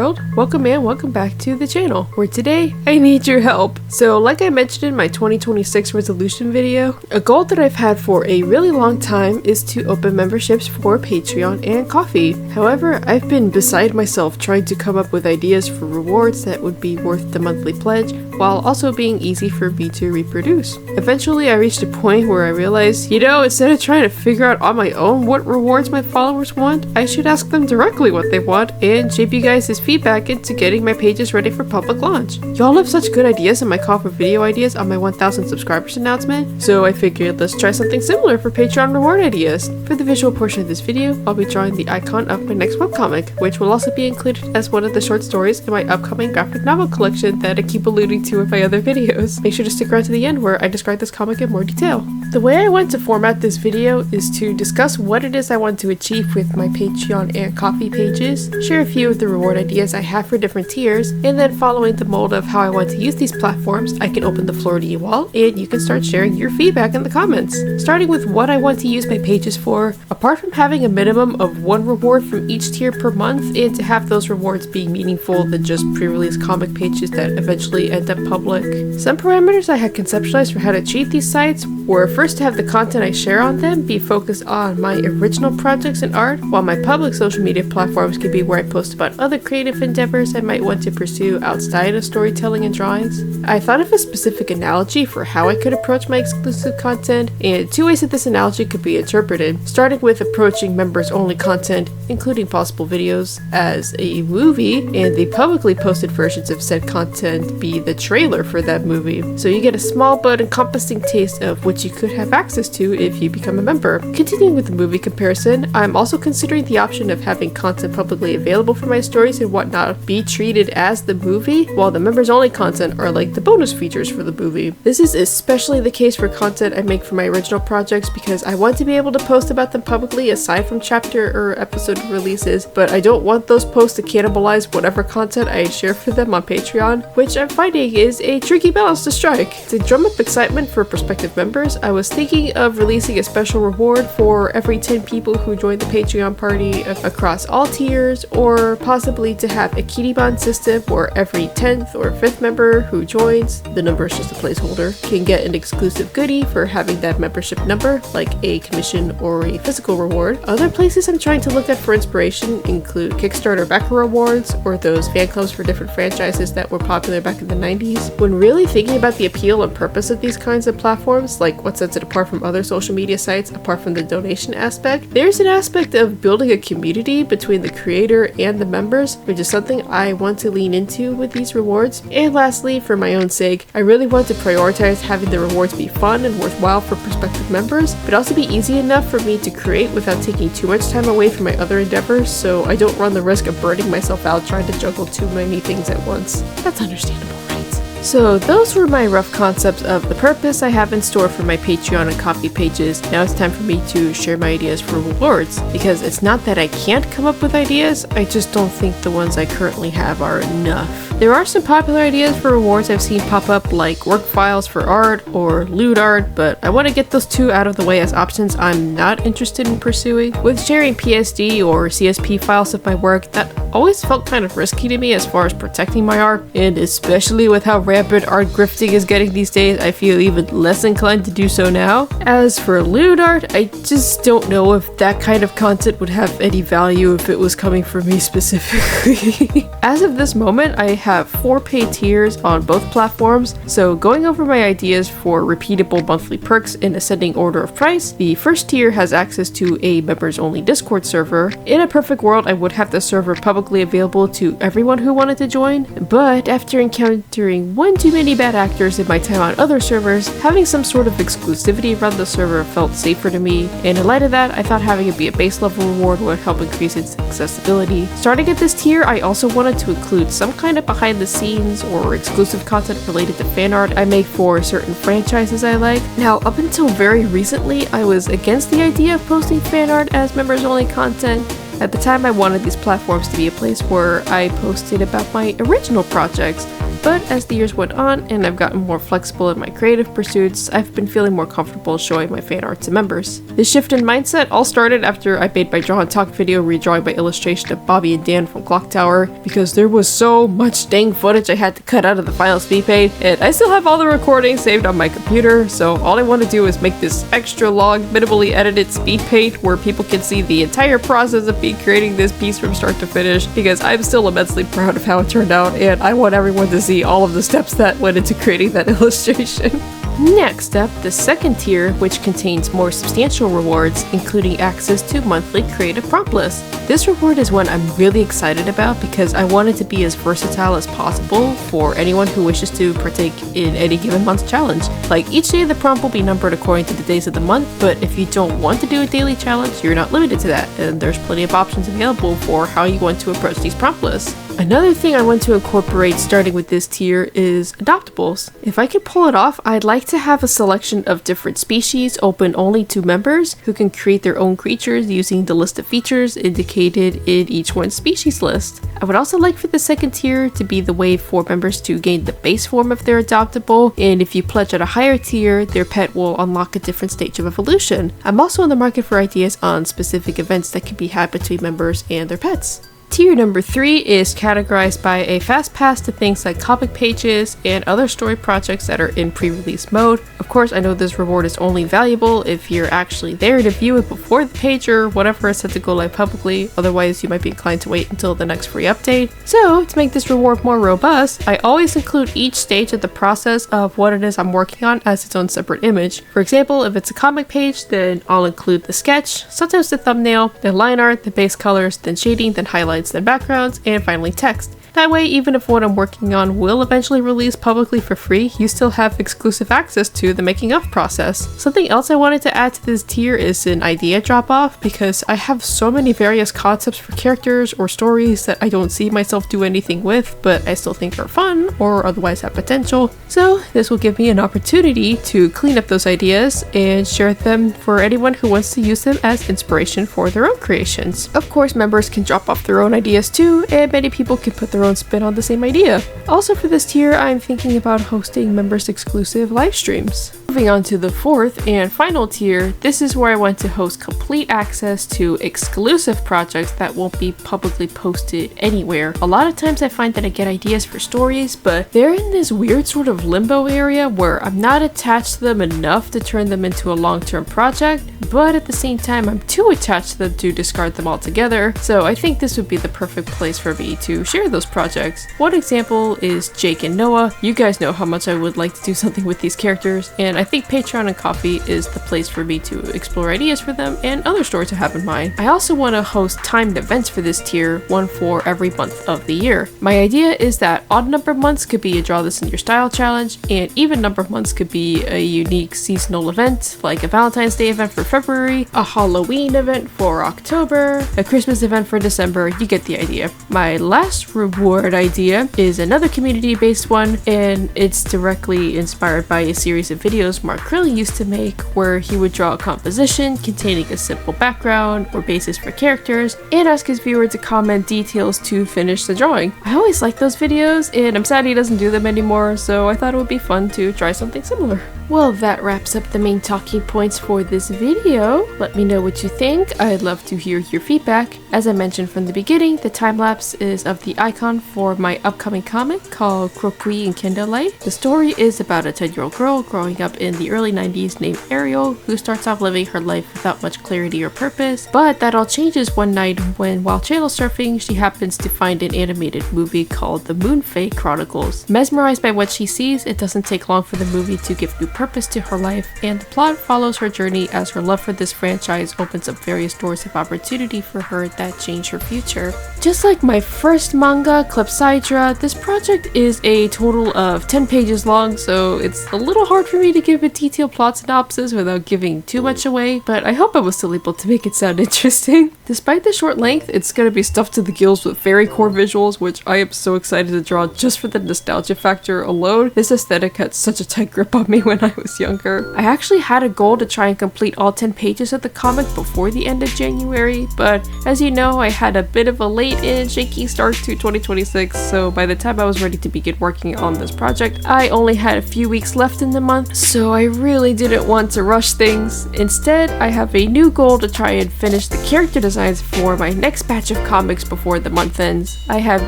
world, welcome and welcome back to the channel, where today I need your help. So like I mentioned in my 2026 resolution video, a goal that I've had for a really long time is to open memberships for Patreon and Ko-fi. However, I've been beside myself trying to come up with ideas for rewards that would be worth the monthly pledge, while also being easy for me to reproduce. Eventually I reached a point where I realized, instead of trying to figure out on my own what rewards my followers want, I should ask them directly what they want and shape you guys' feedback into getting my pages ready for public launch. Y'all have such good ideas in my call for video ideas on my 1000 subscribers announcement, so I figured let's try something similar for Patreon reward ideas. For the visual portion of this video, I'll be drawing the icon of my next webcomic, which will also be included as one of the short stories in my upcoming graphic novel collection that I keep alluding to in my other videos. Make sure to stick around to the end where I describe this comic in more detail. The way I want to format this video is to discuss what it is I want to achieve with my Patreon and Ko-fi pages, share a few of the reward ideas I have for different tiers, and then following the mold of how I want to use these platforms, I can open the floor to you all and you can start sharing your feedback in the comments. Starting with what I want to use my pages for, apart from having a minimum of one reward from each tier per month and to have those rewards being meaningful than just pre-release comic pages that eventually end up public. Some parameters I had conceptualized for how to treat these sites were first to have the content I share on them be focused on my original projects and art, while my public social media platforms could be where I post about other creative endeavors I might want to pursue outside of storytelling and drawings. I thought of a specific analogy for how I could approach my exclusive content, and two ways that this analogy could be interpreted, starting with approaching members only content, including possible videos, as a movie, and the publicly posted versions of said content be the trailer for that movie. So you get a small but encompassing taste of what you could have access to if you become a member. Continuing with the movie comparison, I'm also considering the option of having content publicly available for my stories and whatnot be treated as the movie, while the members only content are like the bonus features for the movie. This is especially the case for content I make for my original projects because I want to be able to post about them publicly aside from chapter or episode releases, but I don't want those posts to cannibalize whatever content I share for them on Patreon, which I'm finding is a tricky balance to strike. To drum up excitement for prospective members, I was thinking of releasing a special reward for every 10 people who join the Patreon party across all tiers, or possibly to have a Kiribati system where every 10th or 5th member who joins, the number is just a placeholder, can get an exclusive goodie for having that membership number, like a commission or a physical reward. Other places I'm trying to look at for inspiration include Kickstarter backer rewards, or those fan clubs for different franchises that were popular back in the 90s. When really thinking about the appeal and purpose of these kinds of platforms, like what sets it apart from other social media sites apart from the donation aspect, there's an aspect of building a community between the creator and the members, which is something I want to lean into with these rewards. And lastly, for my own sake, I really want to prioritize having the rewards be fun and worthwhile for prospective members, but also be easy enough for me to create without taking too much time away from my other endeavors, so I don't run the risk of burning myself out trying to juggle too many things at once. That's understandable, right? So those were my rough concepts of the purpose I have in store for my Patreon and Ko-fi pages. Now it's time for me to share my ideas for rewards, because it's not that I can't come up with ideas, I just don't think the ones I currently have are enough. There are some popular ideas for rewards I've seen pop up, like work files for art or lewd art, but I want to get those two out of the way as options I'm not interested in pursuing. With sharing PSD or CSP files of my work, that always felt kind of risky to me as far as protecting my art, and especially with how rampant art grifting is getting these days, I feel even less inclined to do so now. As for lewd art, I just don't know if that kind of content would have any value if it was coming from me specifically. As of this moment, I have 4 paid tiers on both platforms, so going over my ideas for repeatable monthly perks in ascending order of price, the first tier has access to a members only Discord server. In a perfect world, I would have the server publicly available to everyone who wanted to join, but after encountering one too many bad actors in my time on other servers, having some sort of exclusivity around the server felt safer to me, and in light of that, I thought having it be a base level reward would help increase its accessibility. Starting at this tier, I also wanted to include some kind of behind the scenes or exclusive content related to fan art I make for certain franchises I like. Now, up until very recently, I was against the idea of posting fan art as members only content. At the time, I wanted these platforms to be a place where I posted about my original projects, But as the years went on and I've gotten more flexible in my creative pursuits, I've been feeling more comfortable showing my fan art to members. This shift in mindset all started after I made my Draw and Talk video redrawing my illustration of Bobby and Dan from Clock Tower, because there was so much dang footage I had to cut out of the final speed paint, and I still have all the recordings saved on my computer, so all I want to do is make this extra long, minimally edited speed paint where people can see the entire process of me creating this piece from start to finish, because I'm still immensely proud of how it turned out, and I want everyone to see all of the steps that went into creating that illustration. Next up, the second tier, which contains more substantial rewards, including access to monthly creative prompt lists. This reward is one I'm really excited about because I want it to be as versatile as possible for anyone who wishes to partake in any given month's challenge. Like, each day of the prompt will be numbered according to the days of the month, but if you don't want to do a daily challenge, you're not limited to that, and there's plenty of options available for how you want to approach these prompt lists. Another thing I want to incorporate starting with this tier is adoptables. If I can pull it off, I'd like to have a selection of different species open only to members who can create their own creatures using the list of features indicated in each one's species list. I would also like for the second tier to be the way for members to gain the base form of their adoptable, and if you pledge at a higher tier, their pet will unlock a different stage of evolution. I'm also in the market for ideas on specific events that can be had between members and their pets. Tier number 3 is categorized by a fast pass to things like comic pages and other story projects that are in pre-release mode. Of course, I know this reward is only valuable if you're actually there to view it before the page or whatever is set to go live publicly, otherwise you might be inclined to wait until the next free update. So, to make this reward more robust, I always include each stage of the process of what it is I'm working on as its own separate image. For example, if it's a comic page, then I'll include the sketch, sometimes the thumbnail, then line art, then base colors, then shading, then highlights, then backgrounds, and finally text. That way, even if what I'm working on will eventually release publicly for free, you still have exclusive access to the making of process. Something else I wanted to add to this tier is an idea drop-off, because I have so many various concepts for characters or stories that I don't see myself do anything with, but I still think are fun or otherwise have potential. So this will give me an opportunity to clean up those ideas and share them for anyone who wants to use them as inspiration for their own creations. Of course, members can drop off their own ideas too, and many people can put their own spin on the same idea. Also for this tier, I'm thinking about hosting members exclusive live streams. Moving on to the fourth and final tier, this is where I want to host complete access to exclusive projects that won't be publicly posted anywhere. A lot of times I find that I get ideas for stories, but they're in this weird sort of limbo area where I'm not attached to them enough to turn them into a long-term project, but at the same time I'm too attached to them to discard them altogether. So I think this would be the perfect place for me to share those projects. One example is Jake and Noah. You guys know how much I would like to do something with these characters, and I think Patreon and Ko-fi is the place for me to explore ideas for them and other stories I have in mind. I also want to host timed events for this tier, one for every month of the year. My idea is that odd number months could be a draw this in your style challenge, and even number months could be a unique seasonal event, like a Valentine's Day event for February, a Halloween event for October, a Christmas event for December. You get the idea. My last reward idea is another community-based one, and it's directly inspired by a series of videos Mark Crilley used to make, where he would draw a composition containing a simple background or basis for characters and ask his viewer to comment details to finish the drawing. I always like those videos, and I'm sad he doesn't do them anymore, so I thought it would be fun to try something similar. Well, that wraps up the main talking points for this video. Let me know what you think. I'd love to hear your feedback. As I mentioned from the beginning, the time-lapse is of the icon for my upcoming comic called 𝚖𝚘𝚎𝚑 and Candlelight. The story is about a 10-year-old girl growing up in the early 90s named Ariel, who starts off living her life without much clarity or purpose, but that all changes one night when, while channel surfing, she happens to find an animated movie called The Moonfae Chronicles. Mesmerized by what she sees, it doesn't take long for the movie to give new purpose to her life, and the plot follows her journey as her love for this franchise opens up various doors of opportunity for her that change her future. Just like my first manga, Clepsydra, this project is a total of 10 pages long, so it's a little hard for me to give a detailed plot synopsis without giving too much away, but I hope I was still able to make it sound interesting. Despite the short length, it's gonna be stuffed to the gills with very core visuals, which I am so excited to draw just for the nostalgia factor alone. This aesthetic had such a tight grip on me when I was younger. I actually had a goal to try and complete all 10 pages of the comic before the end of January, but as you know, I had a bit of a late and shaky start to 2023 2026, so by the time I was ready to begin working on this project, I only had a few weeks left in the month, so I really didn't want to rush things. Instead, I have a new goal to try and finish the character designs for my next batch of comics before the month ends. I have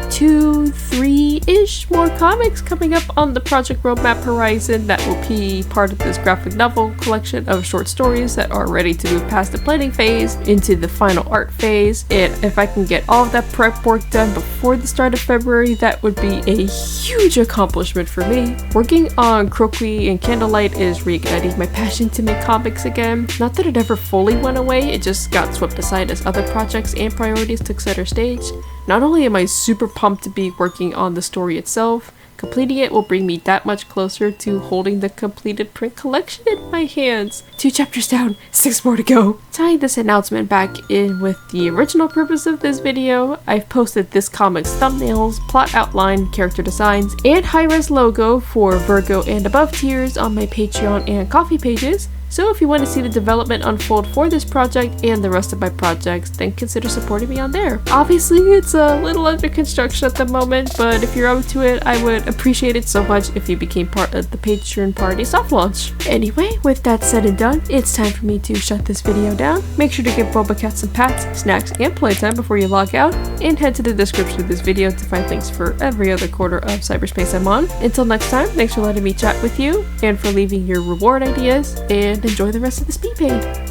2-3-ish more comics coming up on the project roadmap horizon that will be part of this graphic novel collection of short stories that are ready to move past the planning phase into the final art phase, and if I can get all of that prep work done before the start of February, that would be a huge accomplishment for me. Working on Croquis and Candlelight is reigniting my passion to make comics again. Not that it ever fully went away, it just got swept aside as other projects and priorities took center stage. Not only am I super pumped to be working on the story itself, completing it will bring me that much closer to holding the completed print collection in my hands. 2 chapters down, 6 more to go. Tying this announcement back in with the original purpose of this video, I've posted this comic's thumbnails, plot outline, character designs, and high-res logo for Virgo and above tiers on my Patreon and Ko-fi pages. So if you want to see the development unfold for this project and the rest of my projects, then consider supporting me on there. Obviously, it's a little under construction at the moment, but if you're up to it, I would appreciate it so much if you became part of the Patreon party soft launch. Anyway, with that said and done, it's time for me to shut this video down. Make sure to give Boba Cat some pats, snacks, and playtime before you log out, and head to the description of this video to find links for every other quarter of cyberspace I'm on. Until next time, thanks for letting me chat with you, and for leaving your reward ideas, and enjoy the rest of the speed paint.